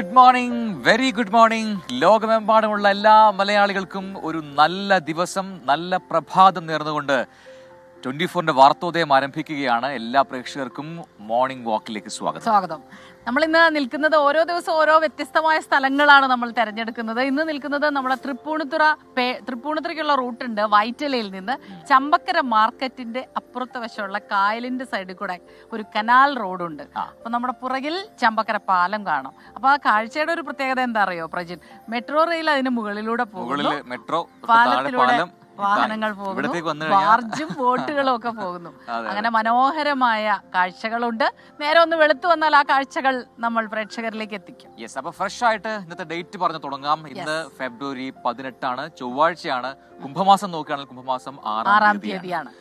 Good morning, very good morning. ലോകമെമ്പാടുമുള്ള എല്ലാ മലയാളികൾക്കും ഒരു നല്ല ദിവസം, നല്ല പ്രഭാതം നേർന്നുകൊണ്ട് 24ന്റെ വാർത്തോദയം ആരംഭിക്കുകയാണ്. എല്ലാ പ്രേക്ഷകർക്കും മോർണിംഗ് വാക്കിലേക്ക് സ്വാഗതം. നമ്മൾ ഇന്ന് നിൽക്കുന്നത് ഓരോ ദിവസവും ഓരോ വ്യത്യസ്തമായ സ്ഥലങ്ങളാണ് നമ്മൾ തിരഞ്ഞെടുക്കുന്നത്. ഇന്ന് നിൽക്കുന്നത് നമ്മുടെ തൃപ്പൂണിത്തുറയ്ക്കുള്ള റൂട്ടുണ്ട്. വൈറ്റിലയിൽ നിന്ന് ചമ്പക്കര മാർക്കറ്റിന്റെ അപ്പുറത്തെ വശമുള്ള കായലിന്റെ സൈഡിൽ കൂടെ ഒരു കനാൽ റോഡുണ്ട്. അപ്പൊ നമ്മുടെ പുറകിൽ ചമ്പക്കര പാലം കാണാം. അപ്പൊ ആ കാഴ്ചയുടെ ഒരു പ്രത്യേകത എന്താ അറിയോ പ്രജിൻ? മെട്രോ റെയിൽ അതിന് മുകളിലൂടെ പോകുന്നു, പാലത്തിലൂടെ വാഹനങ്ങൾ പോകുന്നു, ബാർജും ബോട്ടുകളും ഒക്കെ പോകുന്നു. അങ്ങനെ മനോഹരമായ കാഴ്ചകളുണ്ട്. നേരെ ഒന്ന് വെളുത്തു വന്നാൽ ആ കാഴ്ചകൾ നമ്മൾ പ്രേക്ഷകരിലേക്ക് എത്തിക്കും. യെസ്, അപ്പൊ ഫ്രഷ് ആയിട്ട് ഇന്നത്തെ ഡേറ്റ് പറഞ്ഞു തുടങ്ങാം. ഇന്ന് ഫെബ്രുവരി 18 ചൊവ്വാഴ്ചയാണ്. കുംഭമാസം നോക്കുകയാണെങ്കിൽ കുംഭമാസം 6-ാം തീയതിയാണ്.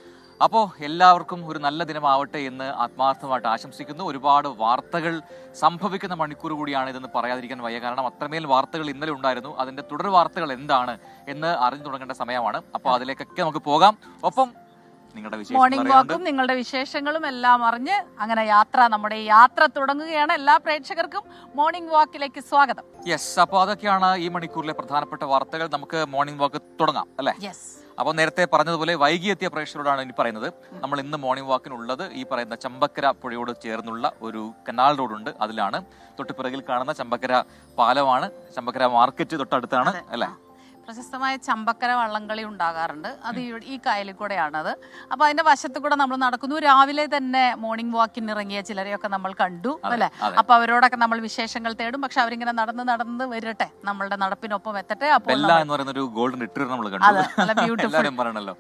അപ്പോൾ എല്ലാവർക്കും ഒരു നല്ല ദിനമാവട്ടെ എന്ന് ആത്മാർത്ഥമായിട്ട് ആശംസിക്കുന്നു. ഒരുപാട് വാർത്തകൾ സംഭവിക്കുന്ന മണിക്കൂർ കൂടിയാണ് ഇതെന്ന് പറയാതിരിക്കാൻ വയ്യ. കാരണം അത്രമേൽ വാർത്തകൾ ഇന്നലെ ഉണ്ടായിരുന്നു. അതിന്റെ തുടർ വാർത്തകൾ എന്താണ് എന്ന് അറിഞ്ഞു തുടങ്ങേണ്ട സമയമാണ്. അപ്പോൾ അതിലേക്കൊക്കെ നമുക്ക് പോകാം. ഒപ്പം നിങ്ങളുടെ മോർണിംഗ് വാക്കും നിങ്ങളുടെ വിശേഷങ്ങളും എല്ലാം അറിഞ്ഞ് അങ്ങനെ നമ്മുടെ ഈ യാത്ര തുടങ്ങുകയാണ്. എല്ലാ പ്രേക്ഷകർക്കും മോർണിംഗ് വാക്കിലേക്ക് സ്വാഗതം. യെസ്, അപ്പോൾ അതൊക്കെയാണ് ഈ മണിക്കൂറിലെ പ്രധാനപ്പെട്ട വാർത്തകൾ. നമുക്ക് മോർണിംഗ് വാക്ക് തുടങ്ങാം അല്ലേ? അപ്പോൾ നേരത്തെ പറഞ്ഞതുപോലെ വൈകിയെത്തിയ പ്രേക്ഷകരോടാണ് ഇനി പറയുന്നത്. നമ്മൾ ഇന്ന് മോർണിംഗ് വാക്കിനുള്ളത് ഈ പറയുന്ന ചമ്പക്കര പുഴയോട് ചേർന്നുള്ള ഒരു കനാൽ റോഡുണ്ട്. അതിലാണ് തൊട്ടുപിറകിൽ കാണുന്ന ചമ്പക്കര പാലമാണ്. ചമ്പക്കര മാർക്കറ്റ് തൊട്ടടുത്താണ് അല്ലേ? പ്രശസ്തമായ ചമ്പക്കര വള്ളംകളി ഉണ്ടാകാറുണ്ട്. അത് ഈ കായലിൽ കൂടെയാണത്. അപ്പൊ അതിന്റെ വശത്ത് കൂടെ നമ്മൾ നടക്കുന്നു. രാവിലെ തന്നെ മോർണിംഗ് വാക്കിന് ഇറങ്ങിയ ചിലരെയൊക്കെ നമ്മൾ കണ്ടു അല്ലെ? അപ്പൊ അവരോടൊക്കെ നമ്മൾ വിശേഷങ്ങൾ തേടും. പക്ഷെ അവരിങ്ങനെ നടന്ന് വരട്ടെ, നമ്മളുടെ നടപ്പിനൊപ്പം എത്തട്ടെ. അപ്പോൾ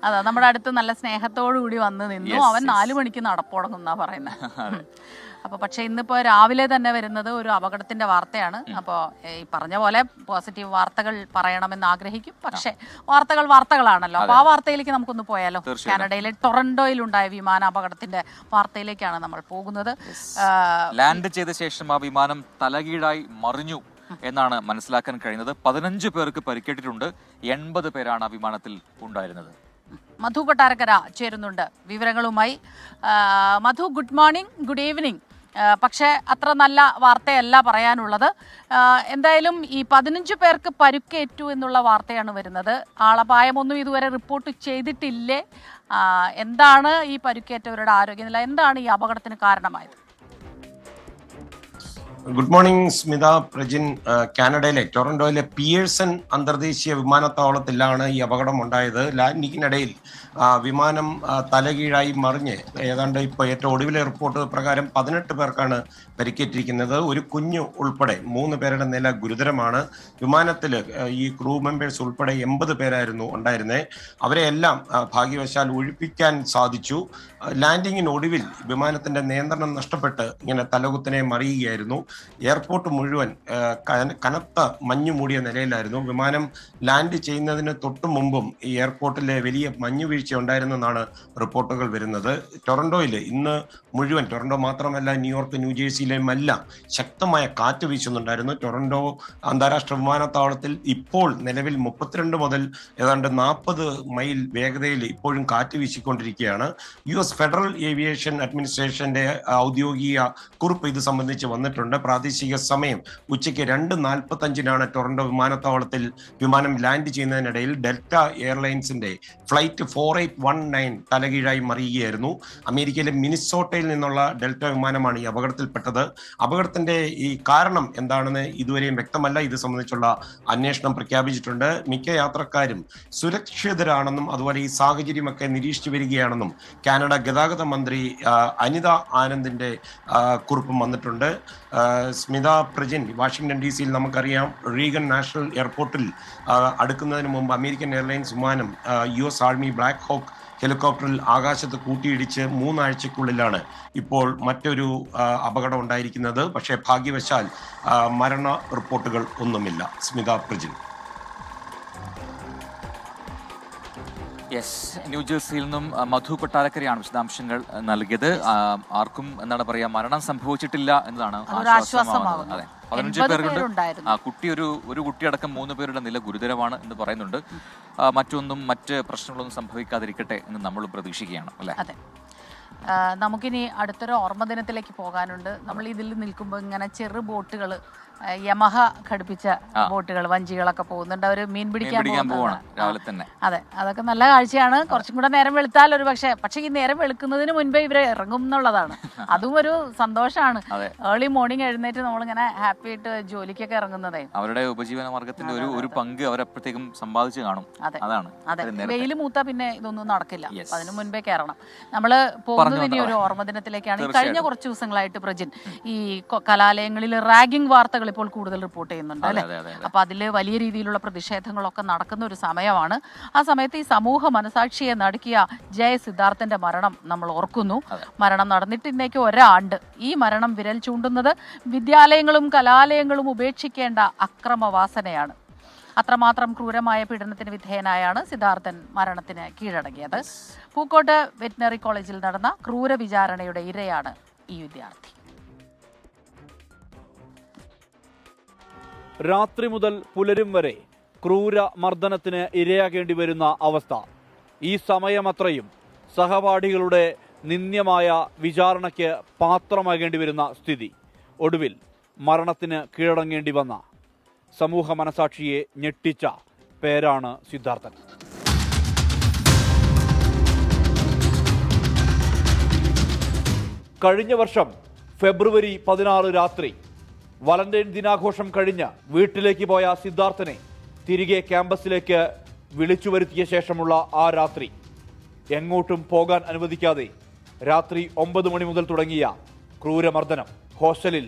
അതെ, നമ്മുടെ അടുത്ത് നല്ല സ്നേഹത്തോടു കൂടി വന്ന് നിന്നു. അവൻ 4 മണിക്ക് നടപ്പുടങ്ങുന്നാ പറയുന്നത്. അപ്പൊ പക്ഷെ ഇന്നിപ്പോ രാവിലെ തന്നെ വരുന്നത് ഒരു അപകടത്തിന്റെ വാർത്തയാണ്. അപ്പോൾ ഈ പറഞ്ഞ പോലെ പോസിറ്റീവ് വാർത്തകൾ പറയണമെന്ന് ആഗ്രഹിക്കും. പക്ഷെ വാർത്തകളാണല്ലോ. അപ്പൊ ആ വാർത്തയിലേക്ക് നമുക്കൊന്ന് പോയാലോ? കാനഡയിലെ ടൊറന്റോയിൽ ഉണ്ടായ വിമാന അപകടത്തിന്റെ വാർത്തയിലേക്കാണ് നമ്മൾ പോകുന്നത്. ലാൻഡ് ചെയ്ത ശേഷം ആ വിമാനം തലകീഴായി മറിഞ്ഞു എന്നാണ് മനസ്സിലാക്കാൻ കഴിയുന്നത്. 15 പേർക്ക് പരിക്കേറ്റിട്ടുണ്ട്. 80 പേരാണ് ആ വിമാനത്തിൽ ഉണ്ടായിരുന്നത്. മധു കൊട്ടാരക്കര ചേരുന്നുണ്ട് വിവരങ്ങളുമായി. മധു, ഗുഡ് മോർണിംഗ്, ഗുഡ് ഈവനിങ്. പക്ഷേ അത്ര നല്ല വാർത്തയല്ല പറയാനുള്ളത്. എന്തായാലും ഈ 15 പേർക്ക് പരുക്കേറ്റു എന്നുള്ള വാർത്തയാണ് വരുന്നത്. ആളപായമൊന്നും ഇതുവരെ റിപ്പോർട്ട് ചെയ്തിട്ടില്ലേ? എന്താണ് ഈ പരുക്കേറ്റവരുടെ ആരോഗ്യനില? എന്താണ് ഈ അപകടത്തിന് കാരണമായത്? Good morning Smitha, Prajin. കാനഡയിലെ ടൊറന്റോയിലെ പിയേഴ്സൺ അന്തർദേശീയ വിമാനത്താവളത്തിലാണ് ഈ അപകടം ഉണ്ടായത്. ലാൻഡിങ്ങിനിടയിൽ വിമാനം തലകീഴായി മറിഞ്ഞ് ഏതാണ്ട് ഇപ്പോൾ ഏറ്റവും ഒടുവിലെ റിപ്പോർട്ട് പ്രകാരം 18 പേർക്കാണ് പരിക്കേറ്റിരിക്കുന്നത്. ഒരു കുഞ്ഞു ഉൾപ്പെടെ 3 പേരുടെ നില ഗുരുതരമാണ്. വിമാനത്തിൽ ഈ ക്രൂ മെമ്പേഴ്സ് ഉൾപ്പെടെ 80 പേരായിരുന്നു ഉണ്ടായിരുന്നത്. അവരെ എല്ലാം ഭാഗ്യവശാൽ ഒഴിപ്പിക്കാൻ സാധിച്ചു. ലാൻഡിങ്ങിനൊടുവിൽ വിമാനത്തിന്റെ നിയന്ത്രണം നഷ്ടപ്പെട്ട് ഇങ്ങനെ തലകുത്തനെ മറിയുകയായിരുന്നു. എയർപോർട്ട് മുഴുവൻ കനത്ത മഞ്ഞു മൂടിയ നിലയിലായിരുന്നു. വിമാനം ലാൻഡ് ചെയ്യുന്നതിന് തൊട്ടു മുമ്പും ഈ എയർപോർട്ടിലെ വലിയ മഞ്ഞു വീഴ്ച ഉണ്ടായിരുന്നെന്നാണ് റിപ്പോർട്ടുകൾ വരുന്നത്. ടൊറന്റോയിൽ ഇന്ന് മുഴുവൻ, ടൊറന്റോ മാത്രമല്ല ന്യൂയോർക്ക്, ന്യൂജേഴ്സിയിലെയുമെല്ലാം ശക്തമായ കാറ്റ് വീശുന്നുണ്ടായിരുന്നു. ടൊറന്റോ അന്താരാഷ്ട്ര വിമാനത്താവളത്തിൽ ഇപ്പോൾ നിലവിൽ 32 മുതൽ ഏതാണ്ട് 40 മൈൽ വേഗതയിൽ ഇപ്പോഴും കാറ്റ് വീശിക്കൊണ്ടിരിക്കുകയാണ്. US ഫെഡറൽ ഏവിയേഷൻ അഡ്മിനിസ്ട്രേഷന്റെ ഔദ്യോഗിക കുറിപ്പ് ഇത് സംബന്ധിച്ച് വന്നിട്ടുണ്ട്. പ്രാദേശിക സമയം ഉച്ചയ്ക്ക് 2:45 ടൊറന്റോ വിമാനത്താവളത്തിൽ വിമാനം ലാൻഡ് ചെയ്യുന്നതിനിടയിൽ ഡെൽറ്റ എയർലൈൻസിന്റെ ഫ്ലൈറ്റ് 4819 തലകീഴായി മറിയുകയായിരുന്നു. അമേരിക്കയിലെ മിനിസോട്ടയിൽ നിന്നുള്ള ഡെൽറ്റ വിമാനമാണ് ഈ അപകടത്തിൽപ്പെട്ടത്. അപകടത്തിന്റെ ഈ കാരണം എന്താണെന്ന് ഇതുവരെയും വ്യക്തമല്ല. ഇത് സംബന്ധിച്ചുള്ള അന്വേഷണം പ്രഖ്യാപിച്ചിട്ടുണ്ട്. മിക്ക യാത്രക്കാരും സുരക്ഷിതരാണെന്നും അതുപോലെ ഈ സാഹചര്യമൊക്കെ നിരീക്ഷിച്ചു വരികയാണെന്നും കാനഡ ഗതാഗത മന്ത്രി അനിത ആനന്ദിന്റെ കുറിപ്പും വന്നിട്ടുണ്ട്. സ്മിത, പ്രജിൻ, വാഷിംഗ്ടൺ DC നമുക്കറിയാം, റീഗൻ നാഷണൽ എയർപോർട്ടിൽ അടുക്കുന്നതിന് മുമ്പ് അമേരിക്കൻ എയർലൈൻസ് വിമാനം US ആർമി ബ്ലാക്ക് ഹോക്ക് ഹെലികോപ്റ്ററിൽ ആകാശത്ത് കൂട്ടിയിടിച്ച് 3 ആഴ്ചക്കുള്ളിലാണ് ഇപ്പോൾ മറ്റൊരു അപകടം ഉണ്ടായിരിക്കുന്നത്. പക്ഷേ ഭാഗ്യവശാൽ മരണ റിപ്പോർട്ടുകൾ ഒന്നുമില്ല. സ്മിത, പ്രജിൻ. യെസ്, ന്യൂജേഴ്സിയിൽ നിന്നും മധു കൊട്ടാരക്കരയാണ് വിശദാംശങ്ങൾ നൽകിയത്. ആർക്കും എന്താണ് പറയാ, മരണം സംഭവിച്ചിട്ടില്ല എന്നതാണ് ആശ്വാസമാകുന്നത്. അതെ, 15 പേരുണ്ട്. ഒരു കുട്ടിയടക്കം 3 പേരുടെ നില ഗുരുതരമാണ് എന്ന് പറയുന്നുണ്ട്. മറ്റ് പ്രശ്നങ്ങളൊന്നും സംഭവിക്കാതിരിക്കട്ടെ എന്ന് നമ്മൾ പ്രതീക്ഷിക്കുകയാണ് അല്ലേ? അതെ. നമുക്കിനി അടുത്തൊരു ഓർമ്മ ദിനത്തിലേക്ക് പോകാനുണ്ട്. നമ്മൾ ഇതിൽ നിൽക്കുമ്പോൾ ഇങ്ങനെ ചെറു ബോട്ടുകൾ യമഹ ഘടിപ്പിച്ച ബോട്ടുകൾ, വഞ്ചികളൊക്കെ പോകുന്നുണ്ട്. അവർ മീൻ പിടിക്കാൻ പോവാണ് രാവിലെ തന്നെ. അതെ, അതൊക്കെ നല്ല കാഴ്ചയാണ്. കുറച്ചും കൂടെ നേരം വെളുത്താൽ ഒരു പക്ഷേ ഈ നേരം വെളുക്കുന്നതിന് മുൻപേ ഇവര് ഇറങ്ങും എന്നുള്ളതാണ്. അതും ഒരു സന്തോഷമാണ്. ഏർലി മോർണിംഗ് എഴുന്നേറ്റ് നമ്മളിങ്ങനെ ഹാപ്പി ആയിട്ട് ജോലിക്കൊക്കെ ഇറങ്ങുന്നതേ. അവരുടെ ഉപജീവന മാർഗത്തിന്റെ ഒരു പങ്ക് അവരെപ്പോഴത്തേക്കും സമ്പാദിച്ചു കാണും. അതാണ്. അതെ, വെയിൽ മൂത്താ പിന്നെ ഇതൊന്നും നടക്കില്ല. അതിനു മുൻപേ കയറണം. നമ്മള് പോകുന്നത് ഇനി ഒരു ഓർമ്മ ദിനത്തിലേക്കാണ്. കഴിഞ്ഞ കുറച്ച് ദിവസങ്ങളായിട്ട് പ്രജിൻ ഈ കലാലയങ്ങളിൽ റാഗിംഗ് വാർത്തകൾ ഇപ്പോൾ കൂടുതൽ റിപ്പോർട്ട് ചെയ്യുന്നുണ്ട് അല്ലെ? അപ്പൊ അതില് വലിയ രീതിയിലുള്ള പ്രതിഷേധങ്ങളൊക്കെ നടക്കുന്ന ഒരു സമയമാണ്. ആ സമയത്ത് ഈ സമൂഹ മനസാക്ഷിയെ നടുക്കിയ ജയ സിദ്ധാർത്ഥന്റെ മരണം നമ്മൾ ഓർക്കുന്നു. മരണം നടന്നിട്ട് ഇന്നേക്ക് ഒരാണ്ട്. ഈ മരണം വിരൽ ചൂണ്ടുന്നത് വിദ്യാലയങ്ങളും കലാലയങ്ങളും ഉപേക്ഷിക്കേണ്ട അക്രമവാസനയാണ്. അത്രമാത്രം ക്രൂരമായ പീഡനത്തിന് വിധേയനായാണ് സിദ്ധാർത്ഥൻ മരണത്തിന് കീഴടങ്ങിയത്. പൂക്കോട്ട് വെറ്റിനറി കോളേജിൽ നടന്ന ക്രൂര വിചാരണയുടെ ഇരയാണ് ഈ വിദ്യാർത്ഥി. രാത്രി മുതൽ പുലരും വരെ ക്രൂര മർദ്ദനത്തിന് ഇരയാകേണ്ടി വരുന്ന അവസ്ഥ. ഈ സമയമത്രയും സഹപാഠികളുടെ നിന്ദ്യമായ വിചാരണയ്ക്ക് പാത്രമാകേണ്ടി വരുന്ന സ്ഥിതി. ഒടുവിൽ മരണത്തിന് കീഴടങ്ങേണ്ടി വന്ന സമൂഹ മനസാക്ഷിയെ ഞെട്ടിച്ച പേരാണ് സിദ്ധാർത്ഥൻ. കഴിഞ്ഞ വർഷം ഫെബ്രുവരി 16 രാത്രി വാലന്റൈൻ ദിനാഘോഷം കഴിഞ്ഞ് വീട്ടിലേക്ക് പോയ സിദ്ധാർത്ഥനെ തിരികെ ക്യാമ്പസിലേക്ക് വിളിച്ചു വരുത്തിയ ശേഷമുള്ള ആ രാത്രി എങ്ങോട്ടും പോകാൻ അനുവദിക്കാതെ രാത്രി 9 മണി മുതൽ തുടങ്ങിയ ക്രൂരമർദ്ദനം. ഹോസ്റ്റലിൽ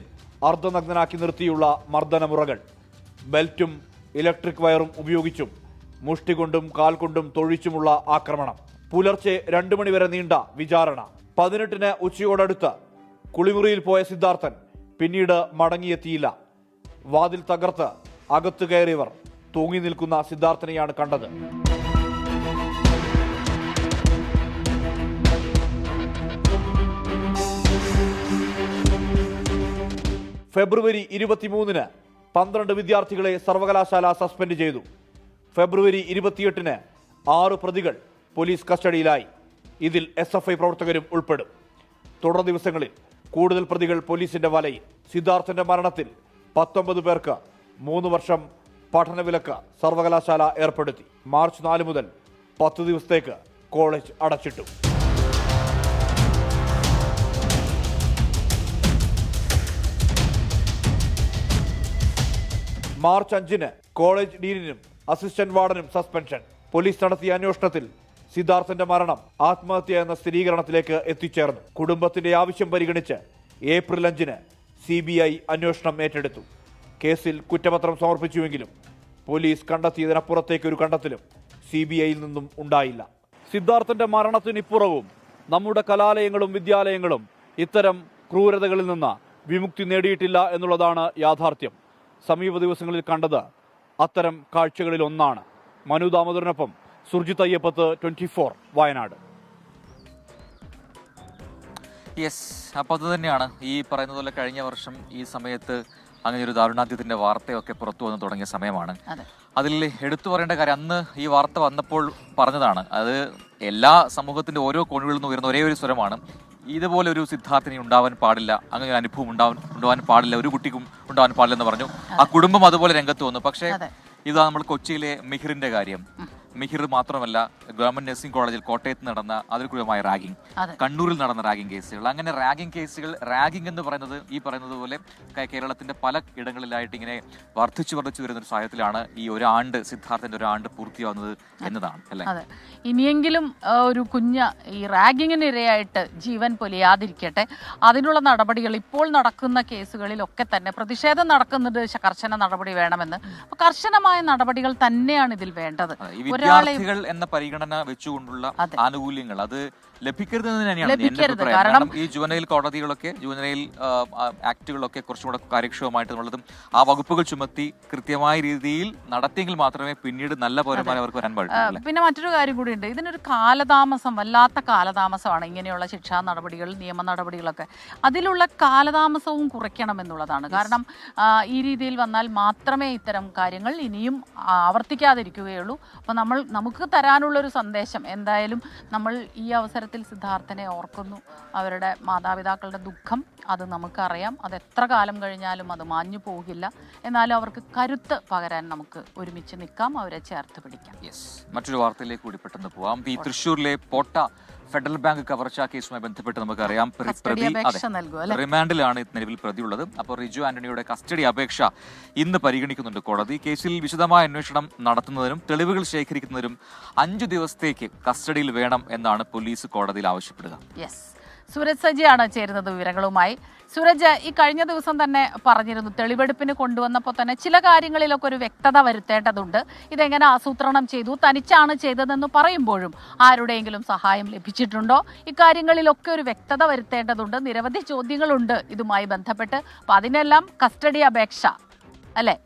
അർദ്ധനഗ്നനാക്കി നിർത്തിയുള്ള മർദ്ദനമുറകൾ. ബെൽറ്റും ഇലക്ട്രിക് വയറും ഉപയോഗിച്ചും മുഷ്ടി കൊണ്ടും കാൽ കൊണ്ടും തൊഴിച്ചുമുള്ള ആക്രമണം. പുലർച്ചെ 2 മണി വരെ നീണ്ട വിചാരണ. 18-ന് ഉച്ചയോടടുത്ത് കുളിമുറിയിൽ പോയ സിദ്ധാർത്ഥൻ പിന്നീട് മടങ്ങിയെത്തിയില്ല. വാതിൽ തകർത്ത് അകത്തു കയറിയവർ തൂങ്ങി നിൽക്കുന്ന സിദ്ധാർത്ഥനെയാണ് കണ്ടത്. ഫെബ്രുവരി 23-ന് 12 വിദ്യാർത്ഥികളെ സർവകലാശാല സസ്പെൻഡ് ചെയ്തു. ഫെബ്രുവരി 28-ന് 6 പ്രതികൾ പോലീസ് കസ്റ്റഡിയിലായി. ഇതിൽ SFI പ്രവർത്തകരും ഉൾപ്പെടും. തുടർ ദിവസങ്ങളിൽ കൂടുതൽ പ്രതികൾ പോലീസിന്റെ വലയിൽ. സിദ്ധാർത്ഥന്റെ മരണത്തിൽ 19 പേർക്ക് 3 വർഷം പഠനവിലക്ക് സർവകലാശാല ഏർപ്പെടുത്തി. മാർച്ച് 4 മുതൽ 10 ദിവസത്തേക്ക് കോളേജ് അടച്ചിട്ടു. മാർച്ച് 5-ന് കോളേജ് ഡീനിനും അസിസ്റ്റന്റ് വാർഡനും സസ്പെൻഷൻ. പോലീസ് നടത്തിയ അന്വേഷണത്തിൽ സിദ്ധാർത്ഥന്റെ മരണം ആത്മഹത്യ എന്ന സ്ഥിരീകരണത്തിലേക്ക് എത്തിച്ചേർന്നു. കുടുംബത്തിന്റെ ആവശ്യം പരിഗണിച്ച് ഏപ്രിൽ 5-ന് CBI അന്വേഷണം ഏറ്റെടുത്തു. കേസിൽ കുറ്റപത്രം സമർപ്പിച്ചുവെങ്കിലും പോലീസ് കണ്ടെത്തിയതിനപ്പുറത്തേക്കൊരു കണ്ടെത്തലും CBIയിൽ നിന്നും ഉണ്ടായില്ല. സിദ്ധാർത്ഥന്റെ മരണത്തിനിപ്പുറവും നമ്മുടെ കലാലയങ്ങളും വിദ്യാലയങ്ങളും ഇത്തരം ക്രൂരതകളിൽ നിന്ന് വിമുക്തി നേടിയിട്ടില്ല എന്നുള്ളതാണ് യാഥാർത്ഥ്യം. സമീപ ദിവസങ്ങളിൽ കണ്ടത് അത്തരം കാഴ്ചകളിൽ ഒന്നാണ്. മനു ദാമോദരനൊപ്പം സുർജിത് അയ്യപ്പത്ത്, 24 വയനാട്. യെസ്, അപ്പോൾ അത് തന്നെയാണ് ഈ പറയുന്നത് പോലെ കഴിഞ്ഞ വർഷം ഈ സമയത്ത് അങ്ങനെ ഒരു ദാരുണാന്ത്യത്തിന്റെ വാർത്തയൊക്കെ പുറത്തു വന്ന് തുടങ്ങിയ സമയമാണ്. അതിൽ എടുത്തു പറയേണ്ട കാര്യം, അന്ന് ഈ വാർത്ത വന്നപ്പോൾ പറഞ്ഞതാണ്, അത് എല്ലാ സമൂഹത്തിന്റെ ഓരോ കോണുകളിൽ നിന്ന് ഉയർന്ന ഒരേ ഒരു സ്വരമാണ്, ഇതുപോലെ ഒരു സിദ്ധാർത്ഥിനി ഉണ്ടാവാൻ പാടില്ല, അങ്ങനെ ഒരു അനുഭവം ഉണ്ടാവാൻ പാടില്ല, ഒരു കുട്ടിക്കും ഉണ്ടാവാൻ പാടില്ല എന്ന് പറഞ്ഞു. ആ കുടുംബം അതുപോലെ രംഗത്ത് വന്നു. പക്ഷേ ഇതാ നമ്മൾ കൊച്ചിയിലെ മിഹിറിന്റെ കാര്യം. മിഹിർ മാത്രമല്ല, ഗവൺമെന്റ് നഴ്സിംഗ് കോളേജിൽ കോട്ടയത്ത് നടന്ന അതിക്രൂരമായ റാഗിംഗ്, കണ്ണൂരിൽ നടന്ന റാഗിംഗ് കേസുകൾ, അങ്ങനെ റാഗിംഗ് കേസുകൾ, റാഗിംഗ് എന്ന് പറയുന്നത് ഈ പറയുന്നത് പോലെ കേരളത്തിന്റെ പല ഇടങ്ങളിലായിട്ട് ഇങ്ങനെ വർദ്ധിച്ചു വരുന്ന ഒരു സാഹചര്യത്തിലാണ് ഈ ഒരാണ്ട്, സിദ്ധാർത്ഥന്റെ ഒരാണ്ട് പൂർത്തിയാവുന്നത് എന്നതാണ് അല്ലേ? അതെ, ഇനിയെങ്കിലും ഒരു കുഞ്ഞ് ഈ റാഗിങ്ങിന് ഇരയായിട്ട് ജീവൻ പൊലിയാതിരിക്കട്ടെ. അതിനുള്ള നടപടികൾ ഇപ്പോൾ നടക്കുന്ന കേസുകളിലൊക്കെ തന്നെ പ്രതിഷേധം നടക്കുന്നത് കർശന നടപടി വേണമെന്ന്. അപ്പൊ കർശനമായ നടപടികൾ തന്നെയാണ് ഇതിൽ വേണ്ടത്. വിദ്യാർത്ഥികൾ എന്ന പരിഗണന വെച്ചുകൊണ്ടുള്ള ആനുകൂല്യങ്ങൾ അത് ലഭിക്കരുതെന്ന് തന്നെയാണ്. കാരണം ഈ ജുവനൈൽ കോടതികളൊക്കെ, ജുവനൈൽ ആക്ടുകളൊക്കെ കുറച്ചും കൂടെ കാര്യക്ഷമമായിട്ടുള്ളതും ആ വകുപ്പുകൾ ചുമത്തി കൃത്യമായ രീതിയിൽ നടത്തിയെങ്കിൽ മാത്രമേ പിന്നീട് നല്ല പൗരന്മാരെ അവർക്ക് വരാൻ പാടുള്ളൂ. പിന്നെ മറ്റൊരു കാര്യം കൂടി ഉണ്ട്, ഇതിനൊരു കാലതാമസം, വല്ലാത്ത കാലതാമസമാണ് ഇങ്ങനെയുള്ള ശിക്ഷാ നടപടികൾ, നിയമ നടപടികളൊക്കെ. അതിലുള്ള കാലതാമസവും കുറയ്ക്കണം എന്നുള്ളതാണ്. കാരണം ഈ രീതിയിൽ വന്നാൽ മാത്രമേ ഇത്തരം കാര്യങ്ങൾ ഇനിയും ആവർത്തിക്കാതിരിക്കുകയുള്ളൂ. അപ്പോൾ നമ്മൾ നമുക്ക് തരാനുള്ളൊരു സന്ദേശം എന്തായാലും നമ്മൾ ഈ അവസരത്തിൽ സിദ്ധാർത്ഥനെ ഓർക്കുന്നു. അവരുടെ മാതാപിതാക്കളുടെ ദുഃഖം അത് നമുക്കറിയാം. അത് എത്ര കാലം കഴിഞ്ഞാലും അത് മാഞ്ഞു പോകില്ല. എന്നാലും അവർക്ക് കരുത്ത് പകരാൻ നമുക്ക് ഒരുമിച്ച് നിൽക്കാം, അവരെ ചേർത്ത് പിടിക്കാം. മറ്റൊരു വാർത്തയിലേക്ക് കൂടി പെട്ടെന്ന് പോവാം. ഈ തൃശ്ശൂരിലെ പോട്ട ഫെഡറൽ ബാങ്ക് കവർച്ചാ കേസുമായി ബന്ധപ്പെട്ട് നമുക്കറിയാം പ്രതി റിമാൻഡിലാണ് നിലവിൽ പ്രതിയുള്ളത്. അപ്പോൾ റിജു ആന്റണിയുടെ കസ്റ്റഡി അപേക്ഷ ഇന്ന് പരിഗണിക്കുന്നുണ്ട് കോടതി. കേസിൽ വിശദമായ അന്വേഷണം നടത്തുന്നതിനും തെളിവുകൾ ശേഖരിക്കുന്നതിനും 5 ദിവസത്തേക്ക് കസ്റ്റഡിയിൽ വേണം എന്നാണ് പോലീസ് കോടതിയിൽ ആവശ്യപ്പെടുക. സൂരജ് സജിയാണ് ചേരുന്നത് വിവരങ്ങളുമായി. സൂരജ്, ഈ കഴിഞ്ഞ ദിവസം തന്നെ പറഞ്ഞിരുന്നു, തെളിവെടുപ്പിന് കൊണ്ടുവന്നപ്പോൾ തന്നെ ചില കാര്യങ്ങളിലൊക്കെ ഒരു വ്യക്തത വരുത്തേണ്ടതുണ്ട്. ഇതെങ്ങനെ ആസൂത്രണം ചെയ്തു, തനിച്ചാണ് ചെയ്തതെന്ന് പറയുമ്പോഴും ആരുടെയെങ്കിലും സഹായം ലഭിച്ചിട്ടുണ്ടോ, ഇക്കാര്യങ്ങളിലൊക്കെ ഒരു വ്യക്തത വരുത്തേണ്ടതുണ്ട്. നിരവധി ചോദ്യങ്ങളുണ്ട് ഇതുമായി ബന്ധപ്പെട്ട്. അപ്പം അതിനെല്ലാം കസ്റ്റഡി അപേക്ഷ അല്ലേ?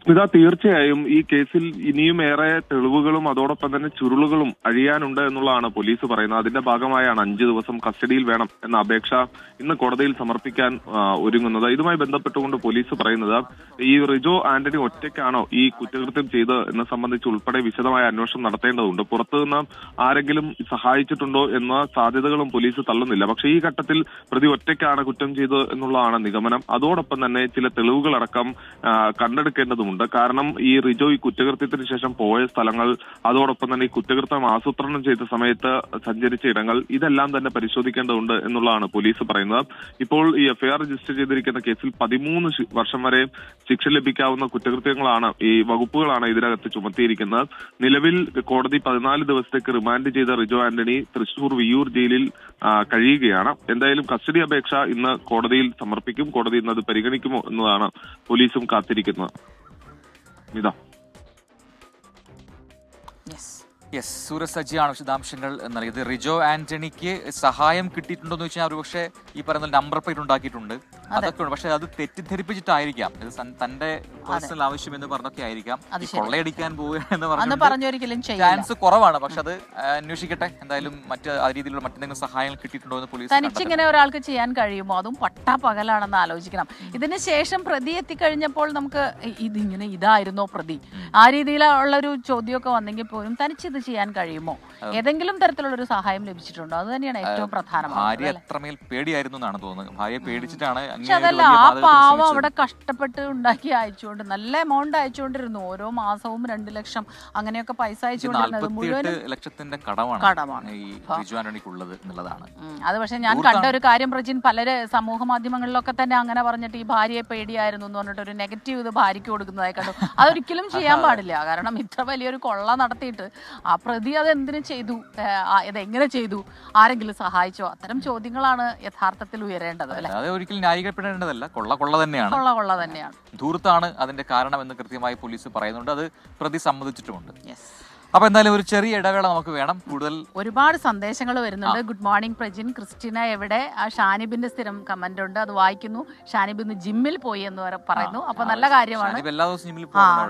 സ്മിത, തീർച്ചയായും ഈ കേസിൽ ഇനിയും ഏറെ തെളിവുകളും അതോടൊപ്പം തന്നെ ചുരുളുകളും അഴിയാനുണ്ട് എന്നുള്ളതാണ് പോലീസ് പറയുന്നത്. അതിന്റെ ഭാഗമായാണ് 5 ദിവസം കസ്റ്റഡിയിൽ വേണം എന്ന അപേക്ഷ ഇന്ന് കോടതിയിൽ സമർപ്പിക്കാൻ ഒരുങ്ങുന്നത്. ഇതുമായി ബന്ധപ്പെട്ടുകൊണ്ട് പോലീസ് പറയുന്നത്, ഈ റിജോ ആന്റണി ഒറ്റയ്ക്കാണോ ഈ കുറ്റകൃത്യം ചെയ്ത് എന്ന സംബന്ധിച്ച് ഉൾപ്പെടെ വിശദമായ അന്വേഷണം നടത്തേണ്ടതുണ്ട്. പുറത്തുനിന്ന് ആരെങ്കിലും സഹായിച്ചിട്ടുണ്ടോ എന്ന സാധ്യതകളും പോലീസ് തള്ളുന്നില്ല. പക്ഷേ ഈ ഘട്ടത്തിൽ പ്രതി ഒറ്റയ്ക്കാണ് കുറ്റം ചെയ്തത് എന്നുള്ളതാണ് നിഗമനം. അതോടൊപ്പം തന്നെ ചില തെളിവുകളടക്കം കണ്ടെടുക്കേണ്ടതുണ്ട്. കാരണം ഈ റിജോ ഈ കുറ്റകൃത്യത്തിന് ശേഷം പോയ സ്ഥലങ്ങൾ, അതോടൊപ്പം തന്നെ ഈ കുറ്റകൃത്യം ആസൂത്രണം ചെയ്ത സമയത്ത് സഞ്ചരിച്ച ഇടങ്ങൾ, ഇതെല്ലാം തന്നെ പരിശോധിക്കേണ്ടതുണ്ട് എന്നുള്ളതാണ് പോലീസ് പറയുന്നത്. ഇപ്പോൾ ഈ എഫ്ഐആർ രജിസ്റ്റർ ചെയ്തിരിക്കുന്ന കേസിൽ 13 വർഷം വരെ ശിക്ഷ ലഭിക്കാവുന്ന കുറ്റകൃത്യങ്ങളാണ്, ഈ വകുപ്പുകളാണ് ഇതിനകത്ത് ചുമത്തിയിരിക്കുന്നത്. നിലവിൽ കോടതി 14 ദിവസത്തേക്ക് റിമാൻഡ് ചെയ്ത റിജോ ആന്റണി തൃശൂർ വിയ്യൂർ ജയിലിൽ കഴിയുകയാണ്. എന്തായാലും കസ്റ്റഡി അപേക്ഷ ഇന്ന് കോടതിയിൽ സമർപ്പിക്കും. കോടതി ഇന്ന് അത് പരിഗണിക്കുമോ എന്നതാണ് പോലീസും കാത്തിരിക്കുന്നത്. സൂരജ് സജിയാണ് വിശദാംശങ്ങൾ നൽകിയത്. റിജോ ആന്റണിക്ക് സഹായം കിട്ടിയിട്ടുണ്ടോ എന്ന് വെച്ചാൽ ഒരുപക്ഷെ ഈ പറയുന്ന നമ്പർ പ്ലേറ്റ് ഉണ്ടാക്കിയിട്ടുണ്ട്, അതൊക്കെ ഉണ്ട്. പക്ഷെ അത് തെറ്റിദ്ധരിപ്പിച്ചിട്ടായിരിക്കാം, ഇത് തന്റെ പേഴ്സണൽ ആവശ്യം എന്ന് പറഞ്ഞൊക്കെ ആയിരിക്കാം. കൊള്ളയടിക്കാൻ പോവുക എന്ന് പറഞ്ഞ ചാൻസ് കുറവാണ്. പക്ഷെ അത് അന്വേഷിക്കട്ടെ. എന്തായാലും മറ്റ് ആ രീതിയിലുള്ള മറ്റെന്തെങ്കിലും സഹായങ്ങൾ കിട്ടിയിട്ടുണ്ടോ എന്ന് പോലീസ്. തനിച്ചിങ്ങനെ ഒരാൾക്ക് ചെയ്യാൻ കഴിയുമോ, അതും പട്ടാ പകലാണെന്ന് ആലോചിക്കണം. ഇതിന് ശേഷം പ്രതി എത്തിക്കഴിഞ്ഞപ്പോൾ നമുക്ക് ഇതിങ്ങനെ ഇതായിരുന്നോ പ്രതി, ആ രീതിയിലുള്ള ഒരു ചോദ്യമൊക്കെ വന്നെങ്കിൽ പോലും തനിച്ചിത് ചെയ്യാൻ കഴിയുമോ, ഏതെങ്കിലും തരത്തിലുള്ള ഒരു സഹായം ലഭിച്ചിട്ടുണ്ടോ, അത് തന്നെയാണ് ഏറ്റവും പ്രധാനമാണ്. ഭാര്യ അത്രമേൽ പേടിയായിരുന്നു എന്നാണ് തോന്നുന്നത്. ഭാര്യ പേടിച്ചിട്ടാണ്. പക്ഷെ അതല്ല, ആ പാവം അവിടെ കഷ്ടപ്പെട്ട് ഉണ്ടാക്കി അയച്ചുകൊണ്ട് നല്ല എമൗണ്ട് അയച്ചുകൊണ്ടിരുന്നു. ഓരോ മാസവും 2 ലക്ഷം അങ്ങനെയൊക്കെ പൈസ അയച്ചുകൊണ്ടിരുന്നത്. 48 ലക്ഷത്തിന്റെ കടമാണ് ഈ റിജു ആന്റണിക്കുള്ളത് എന്നുള്ളതാണ്. അത് പക്ഷെ ഞാൻ കണ്ട ഒരു കാര്യം പ്രജിൻ, പലര് സമൂഹ മാധ്യമങ്ങളിലൊക്കെ തന്നെ അങ്ങനെ പറഞ്ഞിട്ട് ഈ ഭാര്യയെ പേടിയായിരുന്നു എന്ന് പറഞ്ഞിട്ട് ഒരു നെഗറ്റീവ് ഇത് ഭാര്യയ്ക്ക് കൊടുക്കുന്നതായി കണ്ടു. അതൊരിക്കലും ചെയ്യാൻ പാടില്ല. കാരണം ഇത്ര വലിയൊരു കൊള്ള നടത്തിയിട്ട് ആ പ്രതി അതെന്തിനു ചെയ്തു, ഇതെങ്ങനെ ചെയ്തു, ആരെങ്കിലും സഹായിച്ചോ, അത്തരം ചോദ്യങ്ങളാണ് യഥാർത്ഥത്തിൽ ഉയരേണ്ടത്. അത് ഒരിക്കലും ന്യായീകരിക്കപ്പെടേണ്ടതല്ല. കൊള്ള തന്നെയാണ്. ധൂർത്താണ് അതിന്റെ കാരണം എന്ന് കൃത്യമായി പോലീസ് പറയുന്നുണ്ട്. അത് പ്രതി സമ്മതിച്ചിട്ടുമുണ്ട്. അപ്പൊ എന്തായാലും ഒരു ചെറിയ ഇടവേള നമുക്ക് വേണം. കൂടുതൽ ഒരുപാട് സന്ദേശങ്ങൾ വരുന്നുണ്ട്. ഗുഡ് മോർണിംഗ് പ്രജിൻ, ക്രിസ്റ്റിന എവിടെ? ആ ഷാനിബിന്റെ സ്ഥിരം കമന്റ് ഉണ്ട്, അത് വായിക്കുന്നു. ഷാനിബ് ഇന്ന് ജിമ്മിൽ പോയി എന്ന് പറയുന്നു. അപ്പൊ നല്ല കാര്യമാണ്, എല്ലാ ദിവസവും ജിമ്മിൽ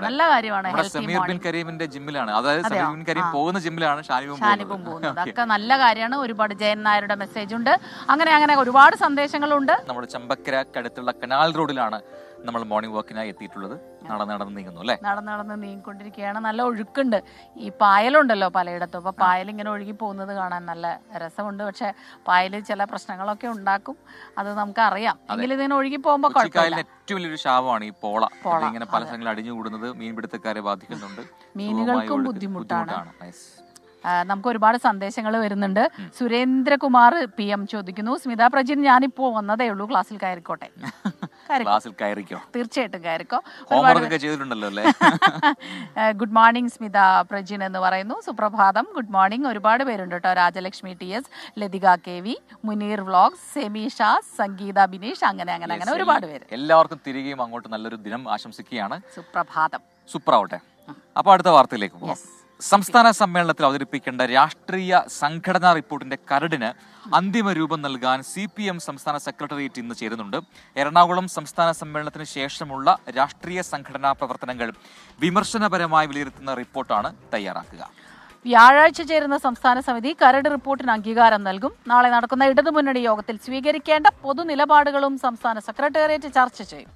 നല്ല കാര്യമാണ്. സമീർ ബിൻ കരീമിന്റെ ജിമ്മിലാണ്, അതായത് സമീർ ബിൻ കരീം പോകുന്ന ജിമ്മിലാണ് ഷാനിബും പോകുന്നത്. അതൊക്കെ നല്ല കാര്യമാണ്. ഒരുപാട് ജയൻ നായരുടെ മെസ്സേജ് ഉണ്ട്. അങ്ങനെ ഒരുപാട് സന്ദേശങ്ങളുണ്ട്. നമ്മുടെ ചമ്പക്കരക്കടുത്തുള്ള കനാൽ റോഡിലാണ് നമ്മൾ മോർണിംഗ് വാക്കിനായി എത്തിയിട്ടുള്ളത്. നടന്ന് നീങ്ങുന്നു അല്ലേ? നടന്ന് നീങ്ങിക്കൊണ്ടിരിക്കുകയാണ്. നല്ല ഒഴുക്കുണ്ട്. ഈ പായലുണ്ടല്ലോ പലയിടത്തും, അപ്പൊ പായൽ ഇങ്ങനെ ഒഴുകി പോകുന്നത് കാണാൻ നല്ല രസമുണ്ട്. പക്ഷെ പായല് ചില പ്രശ്നങ്ങളൊക്കെ ഉണ്ടാക്കും, അത് നമുക്ക് അറിയാം. എങ്കിലും ഇതിങ്ങനെ ഒഴുകി പോകുമ്പോ കുഴപ്പമില്ല. ഏറ്റവും വലിയൊരു ശാപമാണ് ഈ പോള. ഇങ്ങനെ പല സ്ഥലങ്ങളിൽ അടിഞ്ഞുകൂടുന്നത് മീൻപിടുത്തക്കാരെ ബാധിക്കുന്നുണ്ട്. മീനുകൾക്കും ബുദ്ധിമുട്ടാണ്. നമുക്ക് ഒരുപാട് സന്ദേശങ്ങൾ വരുന്നുണ്ട്. സുരേന്ദ്രകുമാർ PM ചോദിക്കുന്നു, സ്മിത പ്രജിൻ ഞാനിപ്പോ വന്നതേ ഉള്ളൂ, ക്ലാസ്സിൽ കയറിക്കോട്ടെ? തീർച്ചയായിട്ടും കയറിക്കോ. ഗുഡ് മോർണിംഗ് സ്മിത പ്രജിൻ എന്ന് പറയുന്നു. സുപ്രഭാതം, ഗുഡ് മോർണിംഗ്. ഒരുപാട് പേരുണ്ട് കേട്ടോ. Rajalakshmi TS, Lathika KV, Muneer vlogs, Sameesha, Sangeetha Bineesh, അങ്ങനെ ഒരുപാട് പേര്. എല്ലാവർക്കും തിരികെയും അങ്ങോട്ട് നല്ലൊരു ദിനം ആശംസിക്കുകയാണ്. സുപ്രഭാതം. സുപ്രാവട്ടെ. അപ്പൊ അടുത്ത വാർത്തയിലേക്ക് പോകാം. സംസ്ഥാന സമ്മേളനത്തിൽ അവതരിപ്പിക്കേണ്ട രാഷ്ട്രീയ സംഘടനാ റിപ്പോർട്ടിന്റെ കരടിന് അന്തിമ രൂപം നൽകാൻ CPM സംസ്ഥാന സെക്രട്ടേറിയറ്റ് ഇന്ന് ചേരുന്നുണ്ട്. എറണാകുളം സംസ്ഥാന സമ്മേളനത്തിന് ശേഷമുള്ള രാഷ്ട്രീയ സംഘടനാ പ്രവർത്തനങ്ങൾ വിമർശനപരമായി വിലയിരുത്തുന്ന റിപ്പോർട്ടാണ് തയ്യാറാക്കുക. വ്യാഴാഴ്ച ചേരുന്ന സംസ്ഥാന സമിതി കരട് റിപ്പോർട്ടിന് അംഗീകാരം നൽകും. നാളെ നടക്കുന്ന ഇടതുമുന്നണി യോഗത്തിൽ സ്വീകരിക്കേണ്ട പൊതുനിലപാടുകളും സംസ്ഥാന സെക്രട്ടേറിയറ്റ് ചർച്ച ചെയ്യും.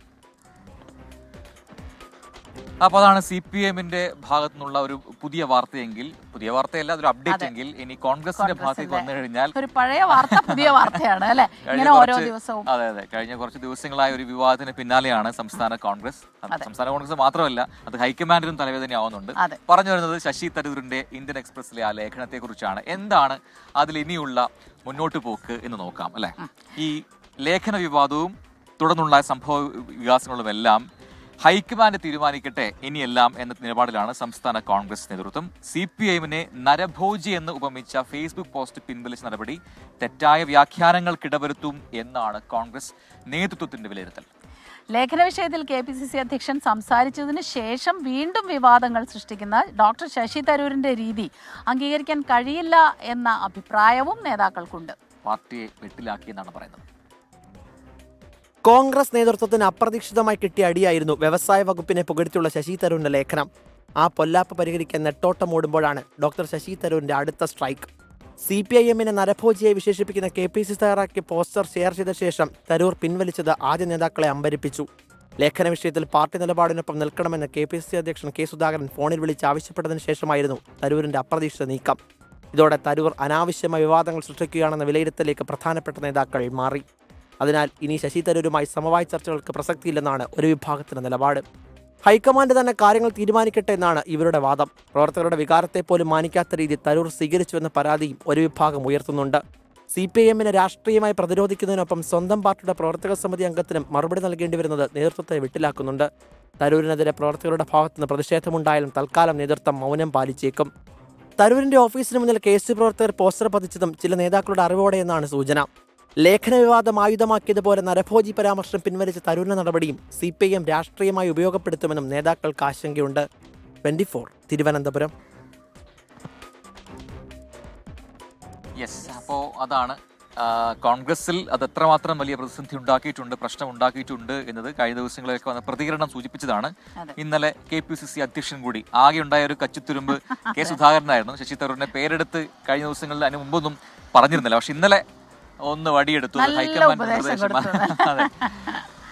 അപ്പൊ അതാണ് CPM-ന്റെ ഭാഗത്തു നിന്നുള്ള ഒരു പുതിയ വാർത്തയെങ്കിൽ, പുതിയ വാർത്തയല്ല, അതൊരു അപ്ഡേറ്റ് എങ്കിൽ, ഇനി കോൺഗ്രസിന്റെ ഭാഗത്തേക്ക് വന്നു കഴിഞ്ഞാൽ ഒരു പഴയ വാർത്ത പുതിയ വാർത്തയാണ് അല്ലെ, ഇങ്ങനെ ഓരോ ദിവസവും. അതെ, കഴിഞ്ഞ കുറച്ച് ദിവസങ്ങളായ ഒരു വിവാദത്തിന് പിന്നാലെയാണ് സംസ്ഥാന കോൺഗ്രസ്. സംസ്ഥാന കോൺഗ്രസ് മാത്രമല്ല, അത് ഹൈക്കമാൻഡിനും തലവേദനയാവുന്നുണ്ട്. പറഞ്ഞു വരുന്നത് ശശി തരൂരിന്റെ ഇന്ത്യൻ എക്സ്പ്രസിലെ ആ ലേഖനത്തെ കുറിച്ചാണ്. എന്താണ് അതിൽ ഇനിയുള്ള മുന്നോട്ട് പോക്ക് എന്ന് നോക്കാം അല്ലെ. ഈ ലേഖന വിവാദവും തുടർന്നുള്ള സംഭവ വികാസങ്ങളും എല്ലാം ഹൈക്കമാൻഡ് തീരുമാനിക്കട്ടെ ഇനിയെല്ലാം എന്ന നിലപാടിലാണ് സംസ്ഥാന കോൺഗ്രസ് നേതൃത്വം. CPM-നെ നരഭോജി എന്ന് ഉപമിച്ച ഫേസ്ബുക്ക് പോസ്റ്റ് പിൻവലിച്ച നടപടി തെറ്റായ വ്യാഖ്യാനങ്ങൾക്കിടവരുത്തും എന്നാണ് കോൺഗ്രസ് നേതൃത്വത്തിന്റെ വിലയിരുത്തൽ. ലേഖന വിഷയത്തിൽ KPCC അധ്യക്ഷൻ സംസാരിച്ചതിന് ശേഷം വീണ്ടും വിവാദങ്ങൾ സൃഷ്ടിക്കുന്ന ഡോക്ടർ ശശി തരൂരിന്റെ രീതി അംഗീകരിക്കാൻ കഴിയില്ല എന്ന അഭിപ്രായവും നേതാക്കൾക്കുണ്ട്. പാർട്ടിയെ വെട്ടിലാക്കിയെന്നാണ് പറയുന്നത്. കോൺഗ്രസ് നേതൃത്വത്തിന് അപ്രതീക്ഷിതമായി കിട്ടിയ അടിയായിരുന്നു വ്യവസായ വകുപ്പിനെ പുകഴ്ത്തിയുള്ള ശശി തരൂരിന്റെ ലേഖനം. ആ പൊല്ലാപ്പ് പരിഹരിക്കാൻ നെട്ടോട്ടമോടുമ്പോഴാണ് ഡോക്ടർ ശശി തരൂരിന്റെ അടുത്ത സ്ട്രൈക്ക്. CPIM-നെ നരഭോജിയായി വിശേഷിപ്പിക്കുന്ന KPCC തയ്യാറാക്കിയ പോസ്റ്റർ ഷെയർ ചെയ്ത ശേഷം തരൂർ പിൻവലിച്ചത് ആദ്യ നേതാക്കളെ അമ്പരിപ്പിച്ചു. ലേഖന വിഷയത്തിൽ പാർട്ടി നിലപാടിനൊപ്പം നിൽക്കണമെന്ന് KPCC അധ്യക്ഷൻ K. സുധാകരൻ ഫോണിൽ വിളിച്ച് ആവശ്യപ്പെട്ടതിന് ശേഷമായിരുന്നു തരൂരിന്റെ അപ്രതീക്ഷിത നീക്കം. ഇതോടെ തരൂർ അനാവശ്യമായ വിവാദങ്ങൾ സൃഷ്ടിക്കുകയാണെന്ന വിലയിരുത്തലേക്ക് പ്രധാനപ്പെട്ട നേതാക്കൾ മാറി. അതിനാൽ ഇനി ശശി തരൂരുമായി സമവായ ചർച്ചകൾക്ക് പ്രസക്തിയില്ലെന്നാണ് ഒരു വിഭാഗത്തിന്റെ നിലപാട്. ഹൈക്കമാൻഡ് തന്നെ കാര്യങ്ങൾ തീരുമാനിക്കട്ടെ എന്നാണ് ഇവരുടെ വാദം. പ്രവർത്തകരുടെ വികാരത്തെ പോലും മാനിക്കാത്ത രീതി തരൂർ സ്വീകരിച്ചുവെന്ന പരാതിയും ഒരു വിഭാഗം ഉയർത്തുന്നുണ്ട്. CPM-നെ രാഷ്ട്രീയമായി പ്രതിരോധിക്കുന്നതിനൊപ്പം സ്വന്തം പാർട്ടിയുടെ പ്രവർത്തക സമിതി അംഗത്തിനും മറുപടി നൽകേണ്ടി വരുന്നത് നേതൃത്വത്തെ വെട്ടിലാക്കുന്നുണ്ട്. തരൂരിനെതിരെ പ്രവർത്തകരുടെ ഭാഗത്തുനിന്ന് പ്രതിഷേധമുണ്ടായാലും തൽക്കാലം നേതൃത്വം മൗനം പാലിച്ചേക്കും. തരൂരിന്റെ ഓഫീസിന് മുന്നിൽ KSU പ്രവർത്തകർ പോസ്റ്റർ പതിച്ചതും ചില നേതാക്കളുടെ അറിവോടെയെന്നാണ് സൂചന. ലേഖന വിവാദം ആയുധമാക്കിയതുപോലെ നരഭോജി പരാമർശം പിൻവലിച്ച തരൂരിന്റെ നടപടിയും CPM രാഷ്ട്രീയമായി ഉപയോഗപ്പെടുത്തുമെന്നും നേതാക്കൾക്ക് ആശങ്കയുണ്ട്. 24 തിരുവനന്തപുരം. അപ്പോൾ അതാണ് കോൺഗ്രസിൽ അത് എത്രമാത്രം വലിയ പ്രതിസന്ധി ഉണ്ടാക്കിയിട്ടുണ്ട്, പ്രശ്നം ഉണ്ടാക്കിയിട്ടുണ്ട് എന്നത് കഴിഞ്ഞ ദിവസങ്ങളിലൊക്കെ വന്ന പ്രതികരണം സൂചിപ്പിച്ചതാണ്. ഇന്നലെ KPCC അധ്യക്ഷൻ കൂടി ആകെ ഉണ്ടായ ഒരു കച്ചിത്തുരുമ്പ് K. സുധാകരനായിരുന്നു. ശശി തരൂരിന്റെ പേരെടുത്ത് കഴിഞ്ഞ ദിവസങ്ങളിൽ അതിന് മുമ്പൊന്നും പറഞ്ഞിരുന്നില്ല. പക്ഷെ ഇന്നലെ ഒന്ന് വടിയെടുത്തു.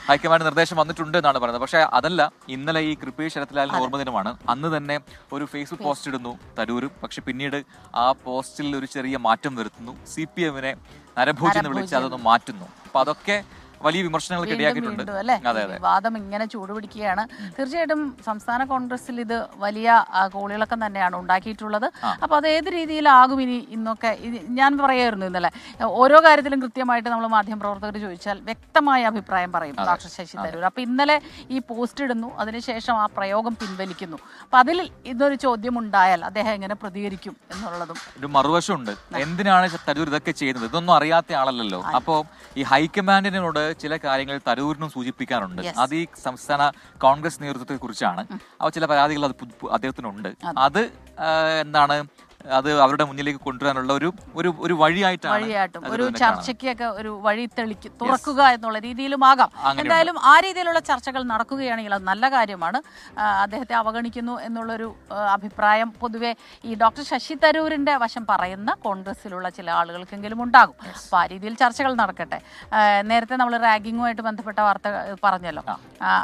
ഹൈക്കമാൻഡ് നിർദ്ദേശം വന്നിട്ടുണ്ട് എന്നാണ് പറയുന്നത്. പക്ഷെ അതല്ല, ഇന്നലെ ഈ കൃപേഷ് ശരത്ലാലിന്റെ ഓർമ്മദിനമാണ്. അന്ന് തന്നെ ഒരു ഫേസ്ബുക്ക് പോസ്റ്റ് ഇടുന്നു തരൂരും. പക്ഷെ പിന്നീട് ആ പോസ്റ്റിൽ ഒരു ചെറിയ മാറ്റം വരുത്തുന്നു. CPM-നെ നരഭോജി എന്ന് വിളിച്ച് അതൊന്ന് മാറ്റുന്നു. അപ്പൊ അതൊക്കെ വലിയ വിമർശനങ്ങൾക്ക് ഇടയാക്കിയിട്ടുണ്ട്. വിവാദം ഇങ്ങനെ ചൂടുപിടിക്കുകയാണ്. തീർച്ചയായിട്ടും സംസ്ഥാന കോൺഗ്രസിൽ ഇത് വലിയ കോളിളക്കം തന്നെയാണ് ഉണ്ടാക്കിയിട്ടുള്ളത്. അപ്പൊ അത് ഏത് രീതിയിലാകും ഇനി ഇന്നൊക്കെ ഞാൻ പറയായിരുന്നു. ഇന്നലെ ഓരോ കാര്യത്തിലും കൃത്യമായിട്ട് നമ്മൾ മാധ്യമപ്രവർത്തകർ ചോദിച്ചാൽ വ്യക്തമായ അഭിപ്രായം പറയും ഡോക്ടർ ശശി തരൂർ. അപ്പൊ ഇന്നലെ ഈ പോസ്റ്റ് ഇടുന്നു, അതിനുശേഷം ആ പ്രയോഗം പിൻവലിക്കുന്നു. അപ്പൊ അതിൽ ഇതൊരു ചോദ്യം ഉണ്ടായാൽ അദ്ദേഹം എങ്ങനെ പ്രതികരിക്കും എന്നുള്ളതും ഒരു മറുവശമുണ്ട്. എന്തിനാണ് തരൂർ ഇതൊക്കെ ചെയ്യുന്നത്? ഇതൊന്നും അറിയാത്ത ആളല്ലല്ലോ. അപ്പോ ഈ ഹൈക്കമാൻഡിനോട് ചില കാര്യങ്ങൾ തരൂരിനും സൂചിപ്പിക്കാനുണ്ട്. അത് ഈ സംസ്ഥാന കോൺഗ്രസ് നേതൃത്വത്തെ കുറിച്ചാണ്. അപ്പോൾ ചില പരാതികൾ അത് അദ്ദേഹത്തിനുണ്ട്. അത് എന്താണ്, അത് അവരുടെ മുന്നിലേക്ക് കൊണ്ടുവരാനുള്ള ഒരു വഴിയായിട്ടും ഒരു ചർച്ചയ്ക്കൊക്കെ ഒരു വഴി തുറക്കുക എന്നുള്ള രീതിയിലുമാകാം. എന്തായാലും ആ രീതിയിലുള്ള ചർച്ചകൾ നടക്കുകയാണെങ്കിൽ അത് നല്ല കാര്യമാണ്. അദ്ദേഹത്തെ അവഗണിക്കുന്നു എന്നുള്ളൊരു അഭിപ്രായം പൊതുവെ ഈ ഡോക്ടർ ശശി തരൂരിന്റെ വശം പറയുന്ന കോൺഗ്രസിലുള്ള ചില ആളുകൾക്കെങ്കിലും ഉണ്ടാകും. അപ്പൊ ആ രീതിയിൽ ചർച്ചകൾ നടക്കട്ടെ. നേരത്തെ നമ്മൾ റാഗിങ്ങുമായിട്ട് ബന്ധപ്പെട്ട വാർത്ത പറഞ്ഞല്ലോ.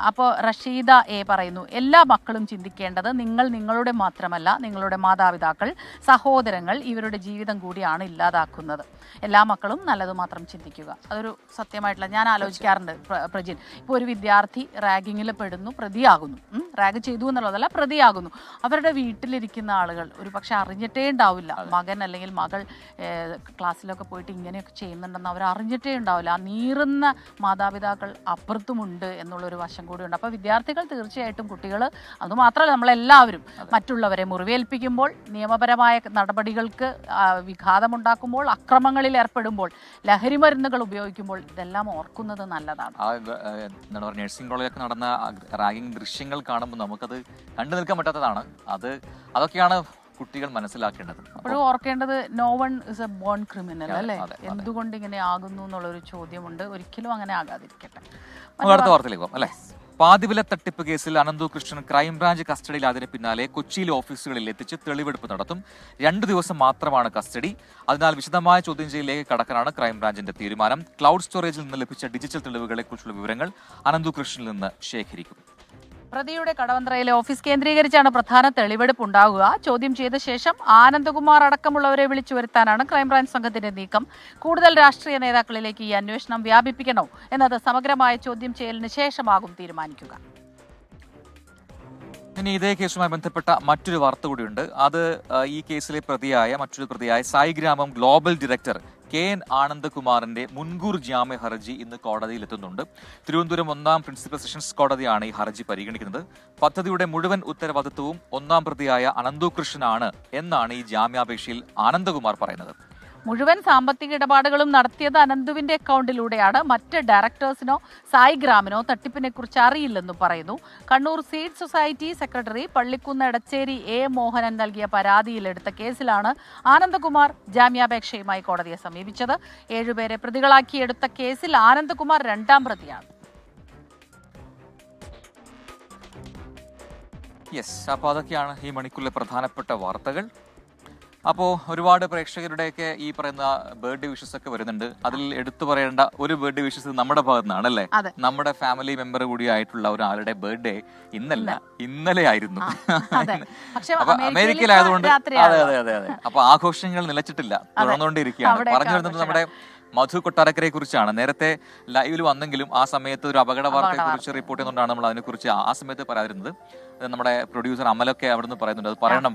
അപ്പോൾ റഷീദ A പറയുന്നു, എല്ലാ മക്കളും ചിന്തിക്കേണ്ടത് നിങ്ങൾ നിങ്ങളുടെ മാത്രമല്ല, നിങ്ങളുടെ മാതാപിതാക്കൾ, സഹോദരങ്ങൾ, ഇവരുടെ ജീവിതം കൂടിയാണ് ഇല്ലാതാക്കുന്നത്. എല്ലാ മക്കളും നല്ലത് മാത്രം ചിന്തിക്കുക. അതൊരു സത്യമായിട്ടുള്ള, ഞാൻ ആലോചിക്കാറുണ്ട് പ്രജിൻ. ഇപ്പോൾ ഒരു വിദ്യാർത്ഥി റാഗിങ്ങിൽ പെടുന്നു, പ്രതിയാകുന്നു. റാഗ് ചെയ്തു എന്നുള്ളതല്ല, പ്രതിയാകുന്നു. അവരുടെ വീട്ടിലിരിക്കുന്ന ആളുകൾ ഒരു പക്ഷെ അറിഞ്ഞിട്ടേ ഉണ്ടാവില്ല. മകൻ അല്ലെങ്കിൽ മകൾ ക്ലാസ്സിലൊക്കെ പോയിട്ട് ഇങ്ങനെയൊക്കെ ചെയ്യുന്നുണ്ടെന്ന് അവർ അറിഞ്ഞിട്ടേ ഉണ്ടാവില്ല. ആ നീറുന്ന മാതാപിതാക്കൾ അപ്പുറത്തുമുണ്ട് എന്നുള്ളൊരു വശം കൂടിയുണ്ട്. അപ്പോൾ വിദ്യാർത്ഥികൾ തീർച്ചയായിട്ടും, കുട്ടികൾ, അതുമാത്രമല്ല നമ്മളെല്ലാവരും മറ്റുള്ളവരെ മുറിവേൽപ്പിക്കുമ്പോൾ, നിയമപരമായ നടപടികൾക്ക് വിഘാതമുണ്ടാക്കുമ്പോൾ, അക്രമങ്ങളിൽ ഏർപ്പെടുമ്പോൾ, ലഹരി മരുന്നുകൾ ഉപയോഗിക്കുമ്പോൾ ഇതെല്ലാം ഓർക്കുന്നത് നല്ലതാണ്. നഴ്സിംഗ് കോളേജിലൊക്കെ നടന്ന റാഗിംഗ് ദൃശ്യങ്ങൾ കാണുമ്പോൾ നമുക്കത് കണ്ടു നിൽക്കാൻ പറ്റാത്തതാണ്. അതൊക്കെയാണ് കുട്ടികൾ മനസ്സിലാക്കേണ്ടത്. അപ്പോഴും ഓർക്കേണ്ടത് no one is a born criminal അല്ലേ. എന്തുകൊണ്ട് ഇങ്ങനെ ആകുന്നു എന്നുള്ളൊരു ചോദ്യമുണ്ട്. ഒരിക്കലും അങ്ങനെ ആകാതിരിക്കട്ടെ. അടുത്ത വാർത്തയിലേക്ക് പോകാം അല്ലേ. പാതിവില തട്ടിപ്പ് കേസിൽ അനന്തു കൃഷ്ണൻ ക്രൈംബ്രാഞ്ച് കസ്റ്റഡിയിലായതിന് പിന്നാലെ കൊച്ചിയിലെ ഓഫീസുകളിൽ എത്തിച്ച് തെളിവെടുപ്പ് നടത്തും. 2 ദിവസം മാത്രമാണ് കസ്റ്റഡി. അതിനാൽ വിശദമായ ചോദ്യം ചെയ്യലിലേക്ക് കടക്കാനാണ് ക്രൈംബ്രാഞ്ചിന്റെ തീരുമാനം. ക്ലൗഡ് സ്റ്റോറേജിൽ നിന്ന് ലഭിച്ച ഡിജിറ്റൽ തെളിവുകളെ കുറിച്ചുള്ള വിവരങ്ങൾ അനന്തു കൃഷ്ണനിൽ നിന്ന് ശേഖരിക്കും. പ്രതിയുടെ കടവന്ത്രയിലെ ഓഫീസ് കേന്ദ്രീകരിച്ചാണ് പ്രധാന തെളിവെടുപ്പ് ഉണ്ടാകുക. ചോദ്യം ചെയ്ത ശേഷം ആനന്ദകുമാർ അടക്കമുള്ളവരെ വിളിച്ചു വരുത്താനാണ് ക്രൈംബ്രാഞ്ച് സംഘത്തിന്റെ നീക്കം. കൂടുതൽ രാഷ്ട്രീയ നേതാക്കളിലേക്ക് ഈ അന്വേഷണം വ്യാപിപ്പിക്കണോ എന്നത് സമഗ്രമായ ചോദ്യം ചെയ്യലിന് ശേഷമാകും തീരുമാനിക്കുക. ഇനി ഇതേ കേസുമായി ബന്ധപ്പെട്ട മറ്റൊരു വാർത്ത കൂടിയുണ്ട്. അത് ഈ കേസിലെ മറ്റൊരു പ്രതിയായ സായിഗ്രാമം ഗ്ലോബൽ ഡയറക്ടർ KN ആനന്ദകുമാറിന്റെ മുൻകൂർ ജാമ്യ ഹർജി ഇന്ന് കോടതിയിൽ എത്തുന്നുണ്ട്. തിരുവനന്തപുരം 1ാം പ്രിൻസിപ്പൽ സെഷൻസ് കോടതിയാണ് ഈ ഹർജി പരിഗണിക്കുന്നത്. പദ്ധതിയുടെ മുഴുവൻ ഉത്തരവാദിത്വവും 1ാം പ്രതിയായ അനന്തു കൃഷ്ണനാണ് എന്നാണ് ഈ ജാമ്യാപേക്ഷയിൽ ആനന്ദകുമാർ പറയുന്നത്. മുഴുവൻ സാമ്പത്തിക ഇടപാടുകളും നടത്തിയത് അനന്തുവിന്റെ അക്കൗണ്ടിലൂടെയാണ്. മറ്റ് ഡയറക്ടേഴ്സിനോ സായിഗ്രാമിനോ തട്ടിപ്പിനെ കുറിച്ച് അറിയില്ലെന്നും പറയുന്നു. Kannur seed society secretary Pallikkunnu Edacheri A. Mohanan നൽകിയ പരാതിയിലെടുത്ത കേസിലാണ് ആനന്ദകുമാർ ജാമ്യാപേക്ഷയുമായി കോടതിയെ സമീപിച്ചത്. 7 പേരെ പ്രതികളാക്കിയെടുത്ത കേസിൽ ആനന്ദകുമാർ 2ാം പ്രതിയാണ്. അപ്പോൾ അതൊക്കെയാണ് ഈ മണിക്കൂറിലെ പ്രധാനപ്പെട്ട വാർത്തകൾ. അപ്പോൾ ഒരുപാട് പ്രേക്ഷകരുടെയൊക്കെ ഈ പറയുന്ന ബർത്ത്ഡേ വിഷസ് ഒക്കെ വരുന്നുണ്ട്. അതിൽ എടുത്തു പറയേണ്ട ഒരു ബർത്ത്ഡേ വിഷസ് നമ്മുടെ ഭാഗത്ത് നിന്നാണ് അല്ലേ? നമ്മുടെ ഫാമിലി മെമ്പർ കൂടിയായിട്ടുള്ള ഒരാളുടെ ബർത്ത്ഡേ ഇന്നലെ ആയിരുന്നു. അപ്പൊ അമേരിക്കയിലായതുകൊണ്ട് അതെ. അപ്പൊ ആഘോഷങ്ങൾ നിലച്ചിട്ടില്ല, തുടർന്നുകൊണ്ടിരിക്കുകയാണ്. പറഞ്ഞു വരുന്നത് നമ്മുടെ മധു കൊട്ടാരക്കരയെ കുറിച്ചാണ്. നേരത്തെ ലൈവിൽ വന്നെങ്കിലും ആ സമയത്ത് ഒരു അപകട വാർത്തയെ കുറിച്ച് റിപ്പോർട്ട് ചെയ്യുന്നതുകൊണ്ടാണ് നമ്മൾ അതിനെക്കുറിച്ച് ആ സമയത്ത് പറയാതിരുന്നത്. നമ്മുടെ പ്രൊഡ്യൂസർ അമലൊക്കെ അവിടുന്ന് പറയുന്നുണ്ട്, അത് പറയണം.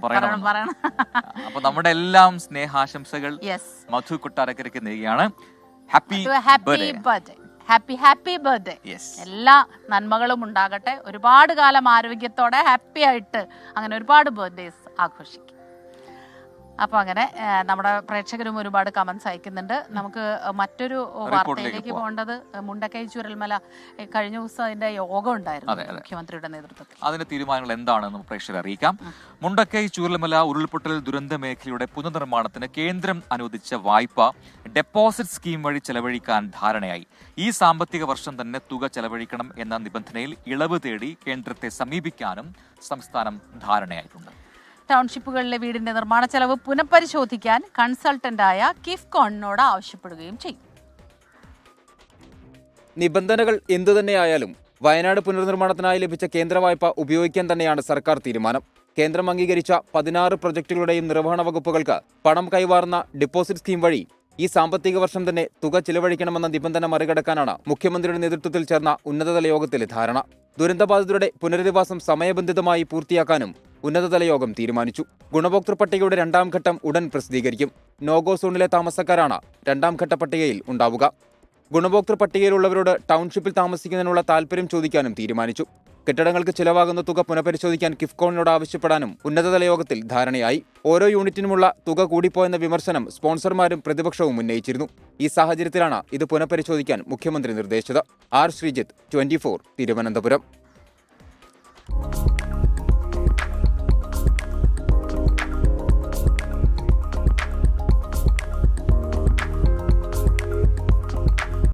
അപ്പൊ നമ്മുടെ എല്ലാം സ്നേഹാശംസകൾ മധു കൊട്ടാരക്കരയ്ക്ക് നേരുകയാണ്. Happy birthday. എല്ലാ നന്മകളും ഉണ്ടാകട്ടെ. ഒരുപാട് കാലം ആരോഗ്യത്തോടെ ഹാപ്പി ആയിട്ട് അങ്ങനെ ഒരുപാട് ബർത്ത്ഡേസ് ആഘോഷിക്കും. അപ്പൊ അങ്ങനെ നമ്മുടെ പ്രേക്ഷകരും ഒരുപാട് കമന്റ്സ് അയക്കുന്നുണ്ട്. നമുക്ക് മറ്റൊരു വാർത്തയിലേക്ക് പോകേണ്ടത് മുണ്ടക്കൈ ചൂരൽമല കഴിഞ്ഞ ദിവസം അതിന്റെ യോഗം ഉണ്ടായിരുന്നു മുഖ്യമന്ത്രിയുടെ നേതൃത്വത്തിൽ. അതിന്റെ തീരുമാനങ്ങൾ എന്താണെന്ന് പ്രേക്ഷകരെ അറിയിക്കാം. മുണ്ടക്കൈ ചൂരൽമല ഉരുൾപൊട്ടൽ ദുരന്ത മേഖലയുടെ പുനർനിർമ്മാണത്തിന് കേന്ദ്രം അനുവദിച്ച വായ്പ ഡെപ്പോസിറ്റ് സ്കീം വഴി ചെലവഴിക്കാൻ ധാരണയായി. ഈ സാമ്പത്തിക വർഷം തന്നെ തുക ചെലവഴിക്കണം എന്ന നിബന്ധനയിൽ ഇളവ് തേടി കേന്ദ്രത്തെ സമീപിക്കാനും സംസ്ഥാനം ധാരണയായിട്ടുണ്ട്. ടൗൺഷിപ്പുകളിലെ വീടിന്റെ നിർമ്മാണ ചെലവ് പുനഃപരിശോധിക്കാൻ കൺസൾട്ടന്റായ കിഫ്കോണിനോട് ആവശ്യപ്പെടുകയും ചെയ്യും. നിബന്ധനകൾ എന്തുതന്നെയായാലും വയനാട് പുനർനിർമ്മാണത്തിനായി ലഭിച്ച കേന്ദ്ര വായ്പ ഉപയോഗിക്കാൻ തന്നെയാണ് സർക്കാർ തീരുമാനം. കേന്ദ്രം അംഗീകരിച്ച 16 പ്രൊജക്ടുകളുടെയും നിർവഹണ വകുപ്പുകൾക്ക് പണം കൈമാറുന്ന ഡെപ്പോസിറ്റ് സ്കീം വഴി ഈ സാമ്പത്തിക വർഷം തന്നെ തുക ചിലവഴിക്കണമെന്ന നിബന്ധന മറികടക്കാനാണ് മുഖ്യമന്ത്രിയുടെ നേതൃത്വത്തിൽ ചേർന്ന ഉന്നതതല യോഗത്തിലെ ധാരണ. ദുരന്തബാധിതരുടെ പുനരധിവാസം സമയബന്ധിതമായി പൂർത്തിയാക്കാനും ഉന്നതതല യോഗം തീരുമാനിച്ചു. ഗുണഭോക്തൃ പട്ടികയുടെ 2ാം ഘട്ടം ഉടൻ പ്രസിദ്ധീകരിക്കും. നോഗോ സോണിലെ താമസക്കാരാണ് 2ാം ഘട്ട പട്ടികയിൽ ഉണ്ടാവുക. ഗുണഭോക്തൃ പട്ടികയിലുള്ളവരോട് ടൗൺഷിപ്പിൽ താമസിക്കുന്നതിനുള്ള താൽപര്യം ചോദിക്കാനും തീരുമാനിച്ചു. കെട്ടിടങ്ങൾക്ക് ചിലവാകുന്ന തുക പുനഃപരിശോധിക്കാൻ കിഫ്കോണിനോട് ആവശ്യപ്പെടാനും ഉന്നതതല യോഗത്തിൽ ധാരണയായി. ഓരോ യൂണിറ്റിനുമുള്ള തുക കൂടിപ്പോയെന്ന വിമർശനം സ്പോൺസർമാരും പ്രതിപക്ഷവും ഉന്നയിച്ചിരുന്നു. ഈ സാഹചര്യത്തിലാണ് ഇത് പുനഃപരിശോധിക്കാൻ മുഖ്യമന്ത്രി നിർദ്ദേശിച്ചത്. ആർ ശ്രീജിത്ത്, 24, തിരുവനന്തപുരം.